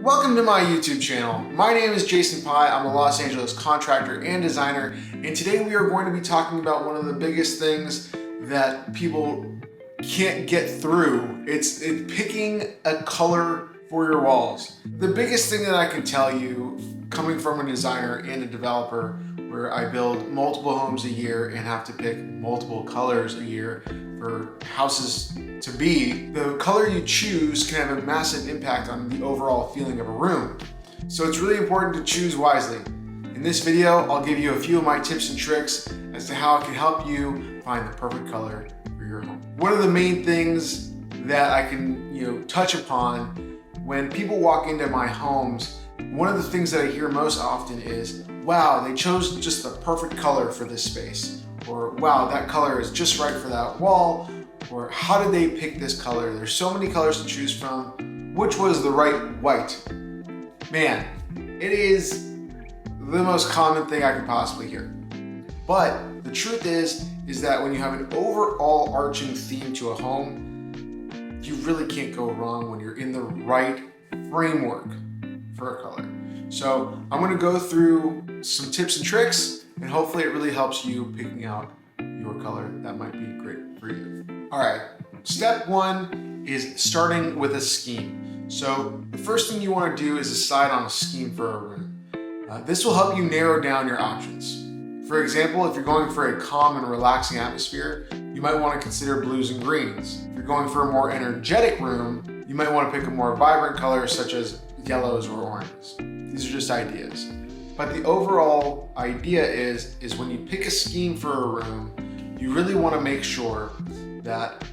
Welcome to my YouTube channel. My name is Jason Pye. I'm a Los Angeles contractor and designer, and today we are going to be talking about one of the biggest things that people can't get through. It's picking a color for your walls. The biggest thing that I can tell you, coming from a designer and a developer, where I build multiple homes a year and have to pick multiple colors a year for houses to be, the color you choose can have a massive impact on the overall feeling of a room. So it's really important to choose wisely. In this video, I'll give you a few of my tips and tricks as to how it can help you find the perfect color for your home. One of the main things that I can touch upon when people walk into my homes, one of the things that I hear most often is, wow, they chose just the perfect color for this space. Or wow, that color is just right for that wall. Or how did they pick this color? There's so many colors to choose from. Which was the right white? Man, it is the most common thing I could possibly hear. But the truth is that when you have an overall arching theme to a home, you really can't go wrong when you're in the right framework for a color. So I'm gonna go through some tips and tricks, and hopefully it really helps you picking out your color that might be great for you. All right, step one is starting with a scheme. So the first thing you wanna do is decide on a scheme for a room. This will help you narrow down your options. For example, if you're going for a calm and relaxing atmosphere, you might wanna consider blues and greens. If you're going for a more energetic room, you might wanna pick a more vibrant color such as yellows or oranges. These are just ideas. But the overall idea is when you pick a scheme for a room, you really want to make sure that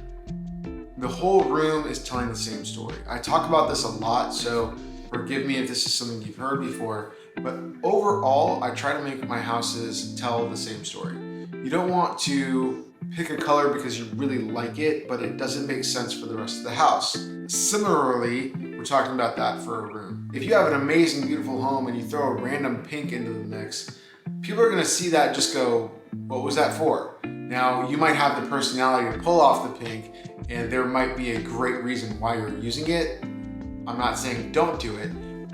the whole room is telling the same story. I talk about this a lot, so forgive me if this is something you've heard before, but overall, I try to make my houses tell the same story. You don't want to pick a color because you really like it, but it doesn't make sense for the rest of the house. Similarly, we're talking about that for a room. If you have an amazing, beautiful home and you throw a random pink into the mix, people are gonna see that and just go, what was that for? Now, you might have the personality to pull off the pink, and there might be a great reason why you're using it. I'm not saying don't do it,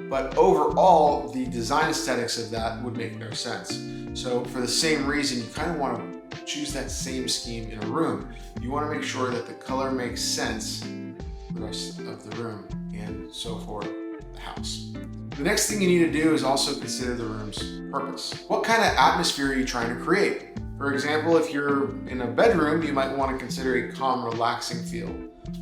but overall, the design aesthetics of that would make no sense. So for the same reason, you kind of want to choose that same scheme in a room. You want to make sure that the color makes sense for the rest of the room and so for the house. The next thing you need to do is also consider the room's purpose. What kind of atmosphere are you trying to create? For example, if you're in a bedroom, you might want to consider a calm, relaxing feel.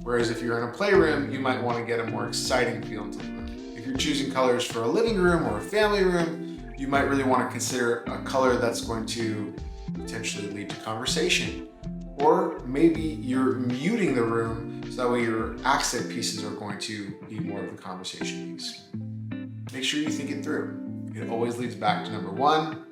Whereas if you're in a playroom, you might want to get a more exciting feel into the room. If you're choosing colors for a living room or a family room, you might really want to consider a color that's going to potentially lead to conversation. Or maybe you're muting the room so that way your accent pieces are going to be more of the conversation piece. Make sure you think it through. It always leads back to number one,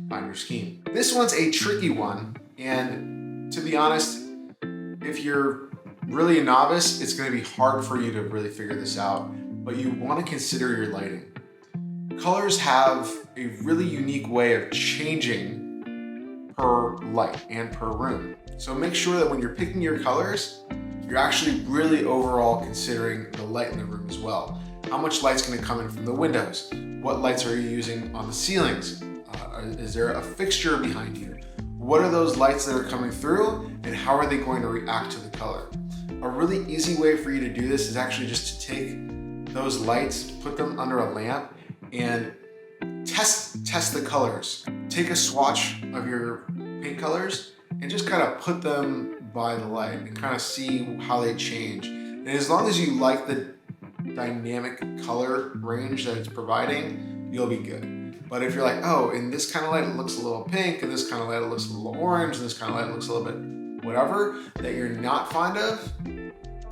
find your scheme. This one's a tricky one, and to be honest, if you're really a novice, it's gonna be hard for you to really figure this out, but you wanna consider your lighting. Colors have a really unique way of changing per light and per room. So make sure that when you're picking your colors, you're actually really overall considering the light in the room as well. How much light's gonna come in from the windows? What lights are you using on the ceilings? Is there a fixture behind you? What are those lights that are coming through, and how are they going to react to the color? A really easy way for you to do this is actually just to take those lights, put them under a lamp, and test the colors. Take a swatch of your paint colors and just kind of put them by the light and kind of see how they change. And as long as you like the dynamic color range that it's providing, you'll be good. But if you're like, oh, in this kind of light it looks a little pink, and this kind of light it looks a little orange, and this kind of light it looks a little bit whatever that you're not fond of,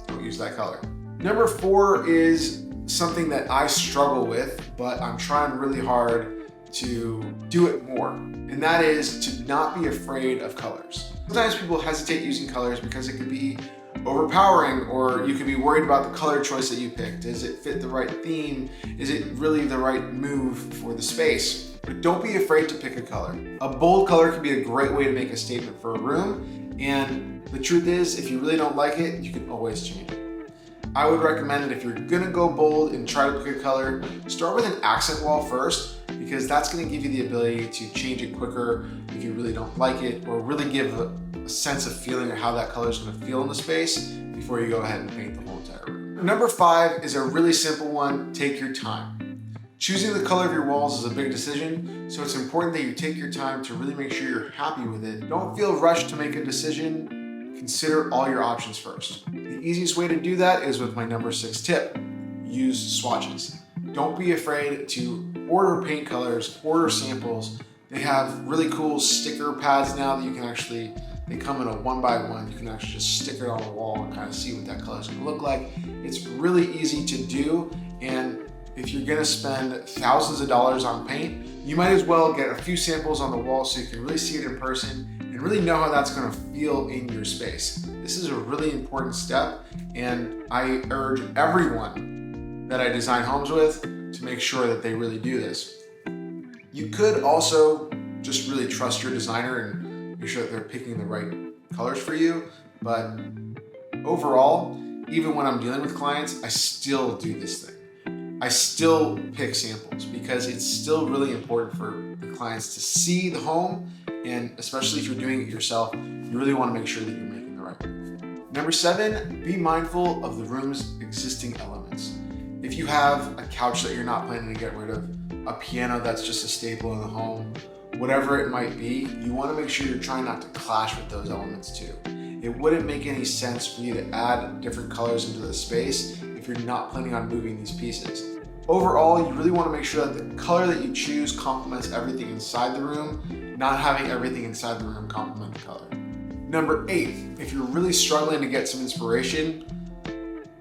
don't use that color. Number 4 is something that I struggle with, but I'm trying really hard to do it more. And that is to not be afraid of colors. Sometimes people hesitate using colors because it could be overpowering, or you could be worried about the color choice that you picked. Does it fit the right theme? Is it really the right move for the space? But don't be afraid to pick a color. A bold color can be a great way to make a statement for a room. And the truth is, if you really don't like it, you can always change it. I would recommend that if you're gonna go bold and try to pick a color, start with an accent wall first, because that's gonna give you the ability to change it quicker if you really don't like it, or really give a sense of feeling of how that color is gonna feel in the space before you go ahead and paint the whole entire room. Number 5 is a really simple one: take your time. Choosing the color of your walls is a big decision, so it's important that you take your time to really make sure you're happy with it. Don't feel rushed to make a decision. Consider all your options first. The easiest way to do that is with my number 6 tip: use swatches. Don't be afraid to order paint colors, order samples. They have really cool sticker pads now that you can actually, they come in a 1x1. You can actually just stick it on the wall and kind of see what that color is going to look like. It's really easy to do, and if you're going to spend thousands of dollars on paint, you might as well get a few samples on the wall so you can really see it in person and really know how that's going to feel in your space. This is a really important step, and I urge everyone that I design homes with to make sure that they really do this. You could also just really trust your designer and make sure that they're picking the right colors for you, but overall, even when I'm dealing with clients, I still do this thing. I still pick samples because it's still really important for the clients to see the home, and especially if you're doing it yourself, you really want to make sure that you're making the right move. Number 7, be mindful of the room's existing elements. If you have a couch that you're not planning to get rid of, a piano that's just a staple in the home, whatever it might be, you want to make sure you're trying not to clash with those elements too. It wouldn't make any sense for you to add different colors into the space if you're not planning on moving these pieces. Overall, you really want to make sure that the color that you choose complements everything inside the room, not having everything inside the room complement the color. Number 8, if you're really struggling to get some inspiration,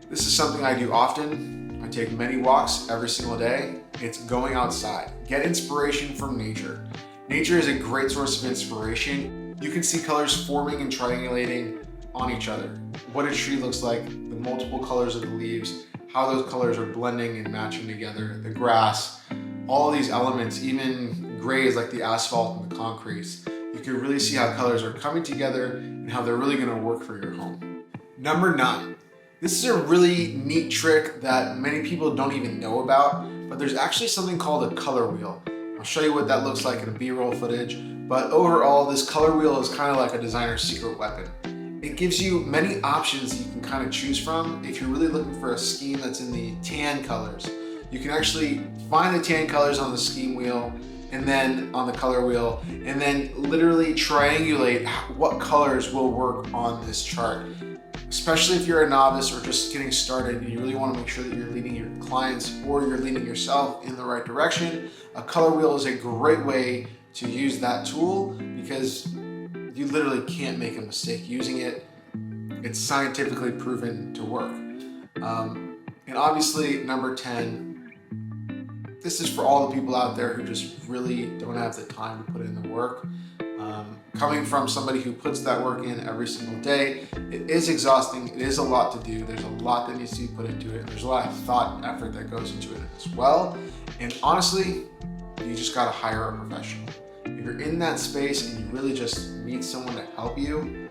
this is something I do often. I take many walks every single day. It's going outside. Get inspiration from nature. Nature is a great source of inspiration. You can see colors forming and triangulating on each other. What a tree looks like, the multiple colors of the leaves, how those colors are blending and matching together, the grass, all these elements, even grays like the asphalt and the concrete. You can really see how colors are coming together and how they're really going to work for your home. Number 9. This is a really neat trick that many people don't even know about, but there's actually something called a color wheel. I'll show you what that looks like in a B-roll footage, but overall this color wheel is kind of like a designer's secret weapon. It gives you many options that you can kind of choose from. If you're really looking for a scheme that's in the tan colors, you can actually find the tan colors on the scheme wheel and then on the color wheel, and then literally triangulate what colors will work on this chart. Especially if you're a novice or just getting started and you really want to make sure that you're leading your clients or you're leading yourself in the right direction, a color wheel is a great way to use that tool because you literally can't make a mistake using it. It's scientifically proven to work. And obviously, number 10, this is for all the people out there who just really don't have the time to put in the work. Coming from somebody who puts that work in every single day, it is exhausting. It is a lot to do. There's a lot that needs to be put into it. There's a lot of thought and effort that goes into it as well. And honestly, you just gotta hire a professional. If you're in that space and you really just need someone to help you,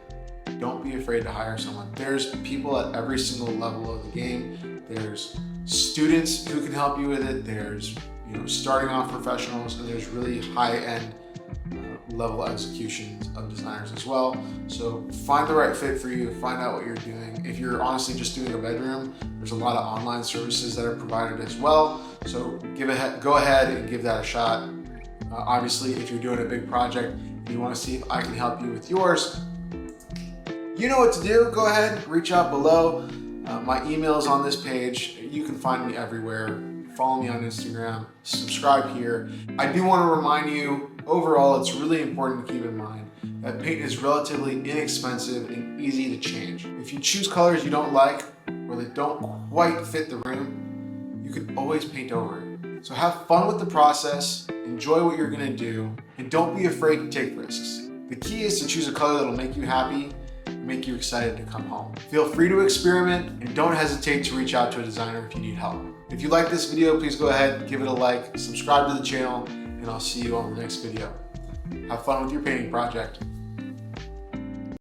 don't be afraid to hire someone. There's people at every single level of the game. There's students who can help you with it. There's starting off professionals, and there's really high-end level executions of designers as well. So find the right fit for you, find out what you're doing. If you're honestly just doing a bedroom, there's a lot of online services that are provided as well. So go ahead and give that a shot. Obviously, if you're doing a big project and you want to see if I can help you with yours, you know what to do. Go ahead, reach out below. My email is on this page. You can find me everywhere. Follow me on Instagram, subscribe here. I do want to remind you, overall, it's really important to keep in mind that paint is relatively inexpensive and easy to change. If you choose colors you don't like or that don't quite fit the room, you can always paint over it. So have fun with the process, enjoy what you're gonna do, and don't be afraid to take risks. The key is to choose a color that'll make you happy, make you excited to come home. Feel free to experiment and don't hesitate to reach out to a designer if you need help. If you like this video, please go ahead, give it a like, subscribe to the channel, and I'll see you on the next video. Have fun with your painting project.